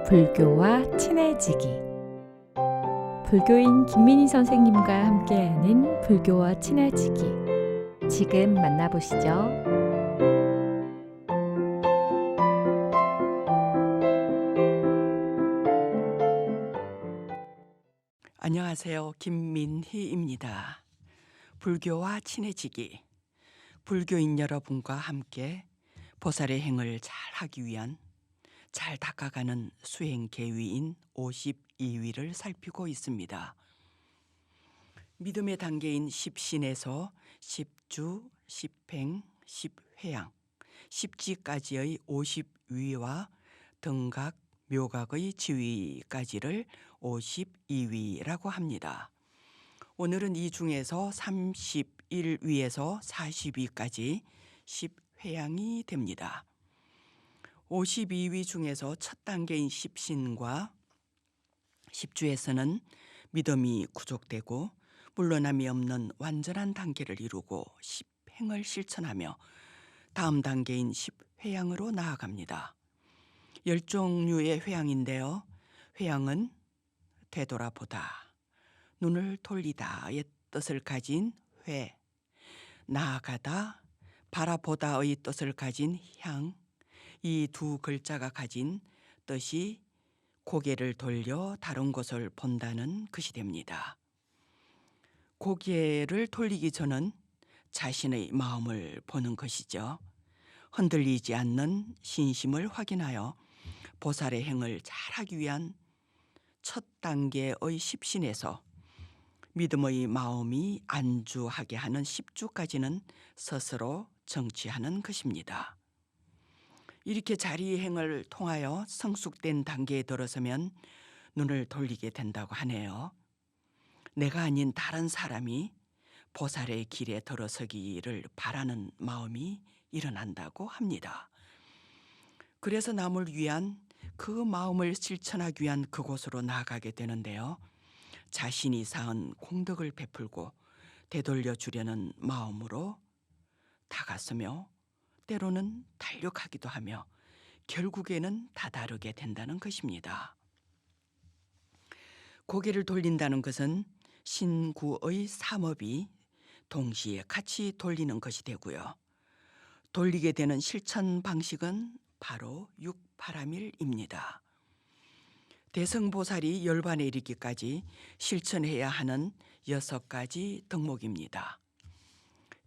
불교와 친해지기. 불교인 김민희 선생님과 함께하는 불교와 친해지기. 지금 만나보시죠. 안녕하세요. 김민희입니다. 불교와 친해지기. 불교인 여러분과 함께 보살의 행을 잘 하기 위한 잘 닦아가는 수행 계위인 52위를 살피고 있습니다. 믿음의 단계인 십신에서 십주, 십행, 십회양, 십지까지의 50위와 등각, 묘각의 지위까지를 52위라고 합니다. 오늘은 이 중에서 31위에서 40위까지 10회양이 됩니다. 52위 중에서 첫 단계인 십신과 십주에서는 믿음이 구족되고 물러남이 없는 완전한 단계를 이루고 십행을 실천하며 다음 단계인 십회양으로 나아갑니다. 10종류의 회양인데요. 회양은 되돌아보다, 눈을 돌리다의 뜻을 가진 회, 나아가다, 바라보다의 뜻을 가진 향, 이 두 글자가 가진 뜻이 고개를 돌려 다른 곳을 본다는 것이 됩니다. 고개를 돌리기 전은 자신의 마음을 보는 것이죠. 흔들리지 않는 신심을 확인하여 보살의 행을 잘하기 위한 첫 단계의 십신에서 믿음의 마음이 안주하게 하는 십주까지는 스스로 정취하는 것입니다. 이렇게 자리행을 통하여 성숙된 단계에 들어서면 눈을 돌리게 된다고 하네요. 내가 아닌 다른 사람이 보살의 길에 들어서기를 바라는 마음이 일어난다고 합니다. 그래서 남을 위한 그 마음을 실천하기 위한 그곳으로 나아가게 되는데요. 자신이 쌓은 공덕을 베풀고 되돌려 주려는 마음으로 다가서며 때로는 달력하기도 하며 결국에는 다다르게 된다는 것입니다. 고개를 돌린다는 것은 신구의 삼업이 동시에 같이 돌리는 것이 되고요. 돌리게 되는 실천 방식은 바로 육파라밀입니다. 대성보살이 열반에 이르기까지 실천해야 하는 6가지 덕목입니다.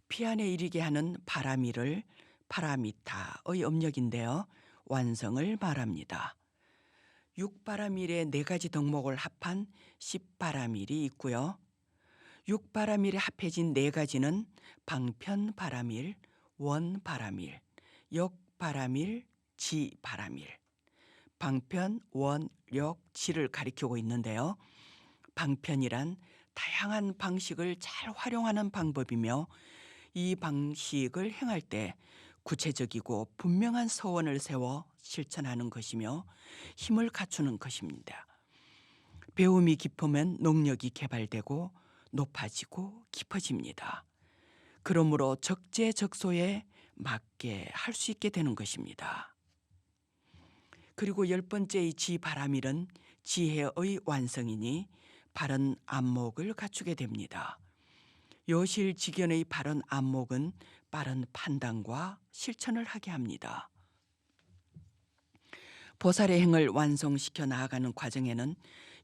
피안에 이르게 하는 파라밀을 파라미타의 업력인데요. 완성을 말합니다. 6파라밀의 4가지 덕목을 합한 10파라밀이 있고요. 6파라밀에 합해진 4가지는 방편파라밀, 원파라밀, 역파라밀, 지파라밀. 방편, 원, 역, 지를 가리키고 있는데요. 방편이란 다양한 방식을 잘 활용하는 방법이며 이 방식을 행할 때 구체적이고 분명한 서원을 세워 실천하는 것이며 힘을 갖추는 것입니다. 배움이 깊으면 능력이 개발되고 높아지고 깊어집니다. 그러므로 적재적소에 맞게 할 수 있게 되는 것입니다. 그리고 10번째의 지바라밀은 지혜의 완성이니 바른 안목을 갖추게 됩니다. 여실직연의 바른 안목은 빠른 판단과 실천을 하게 합니다. 보살의 행을 완성시켜 나아가는 과정에는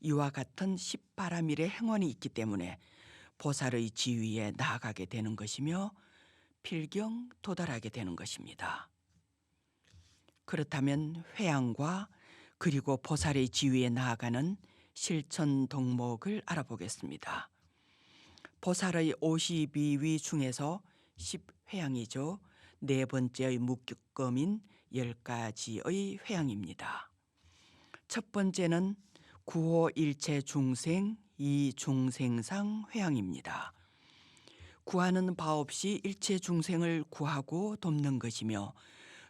이와 같은 10파라밀의 행원이 있기 때문에 보살의 지위에 나아가게 되는 것이며 필경 도달하게 되는 것입니다. 그렇다면 회양과 그리고 보살의 지위에 나아가는 실천 덕목을 알아보겠습니다. 보살의 52위 중에서 10회양이죠. 4번째의 묵금인 10가지의 회양입니다. 첫 번째는 구호일체 중생 이중생상 회양입니다. 구하는 바 없이 일체 중생을 구하고 돕는 것이며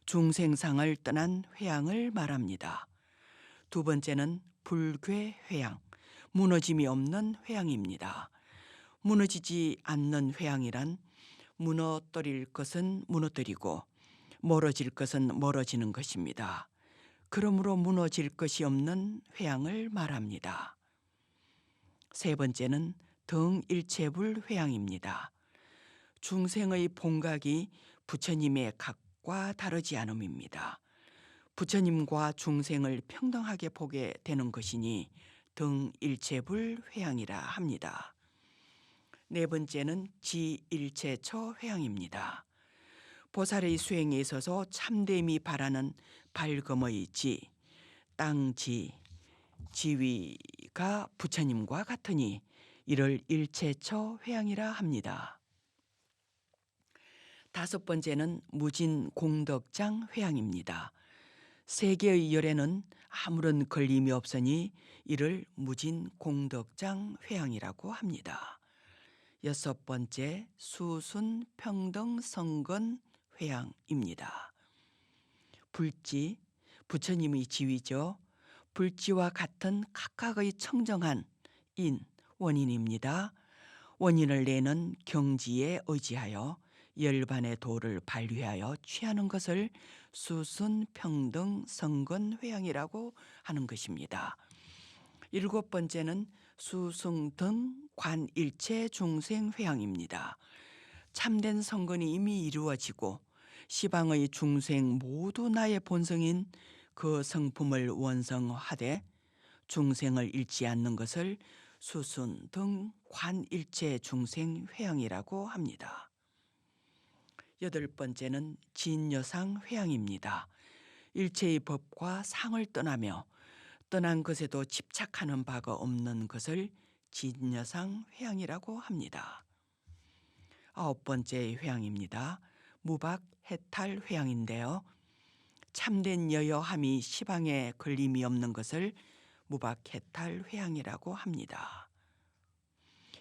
중생상을 떠난 회양을 말합니다. 두 번째는 불괴 회양, 무너짐이 없는 회양입니다. 무너지지 않는 회양이란 무너뜨릴 것은 무너뜨리고 멀어질 것은 멀어지는 것입니다. 그러므로 무너질 것이 없는 회양을 말합니다. 세 번째는 등일체불 회양입니다. 중생의 본각이 부처님의 각과 다르지 않음입니다. 부처님과 중생을 평등하게 보게 되는 것이니 등일체불 회양이라 합니다. 네 번째는 지일체처 회양입니다. 보살의 수행에 있어서 참됨이 바라는 밝음의 지, 땅지, 지위가 부처님과 같으니 이를 일체처 회양이라 합니다. 다섯 번째는 무진공덕장 회양입니다. 세계의 열에는 아무런 걸림이 없으니 이를 무진공덕장 회양이라고 합니다. 여섯 번째 수순평등성건 회양입니다. 불지, 부처님의 지위죠. 불지와 같은 각각의 청정한 인, 원인입니다. 원인을 내는 경지에 의지하여 열반의 도를 발휘하여 취하는 것을 수순평등성건회양이라고 하는 것입니다. 일곱 번째는 수승등 관일체 중생회양입니다. 참된 성건이 이미 이루어지고 시방의 중생 모두 나의 본성인 그 성품을 원성하되 중생을 잃지 않는 것을 수순등 관일체 중생회양이라고 합니다. 여덟 번째는 진여상 회양입니다. 일체의 법과 상을 떠나며 떠난 것에도 집착하는 바가 없는 것을 진여상 회양이라고 합니다. 아홉 번째 회양입니다. 무박 해탈 회양인데요. 참된 여여함이 시방에 걸림이 없는 것을 무박 해탈 회양이라고 합니다.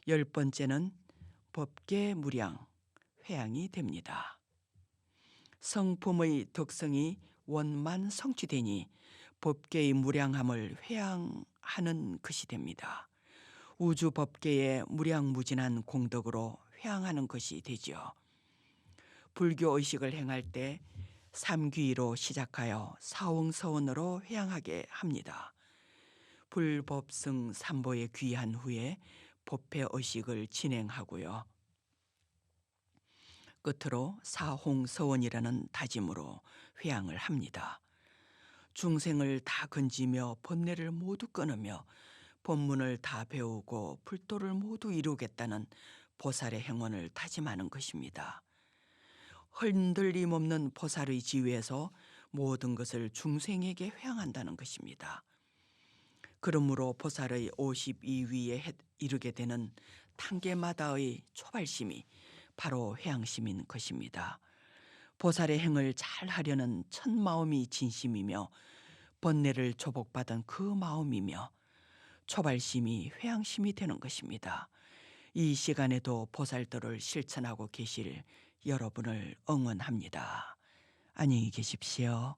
열 번째는 법계 무량 회양이 됩니다. 성품의 덕성이 원만 성취되니 법계의 무량함을 회양하는 것이 됩니다. 우주 법계의 무량무진한 공덕으로 회양하는 것이 되죠. 불교 의식을 행할 때 삼귀로 시작하여 사홍서원으로 회양하게 합니다. 불법승 삼보에 귀한 후에 법회 의식을 진행하고요. 끝으로 사홍서원이라는 다짐으로 회양을 합니다. 중생을 다 건지며 번뇌를 모두 끊으며 법문을 다 배우고 불도를 모두 이루겠다는 보살의 행원을 다짐하는 것입니다. 흔들림 없는 보살의 지위에서 모든 것을 중생에게 회양한다는 것입니다. 그러므로 보살의 52위에 이르게 되는 단계마다의 초발심이 바로 회양심인 것입니다. 보살의 행을 잘 하려는 첫 마음이 진심이며 번뇌를 조복받은 그 마음이며 초발심이 회양심이 되는 것입니다. 이 시간에도 보살도를 실천하고 계실 여러분을 응원합니다. 안녕히 계십시오.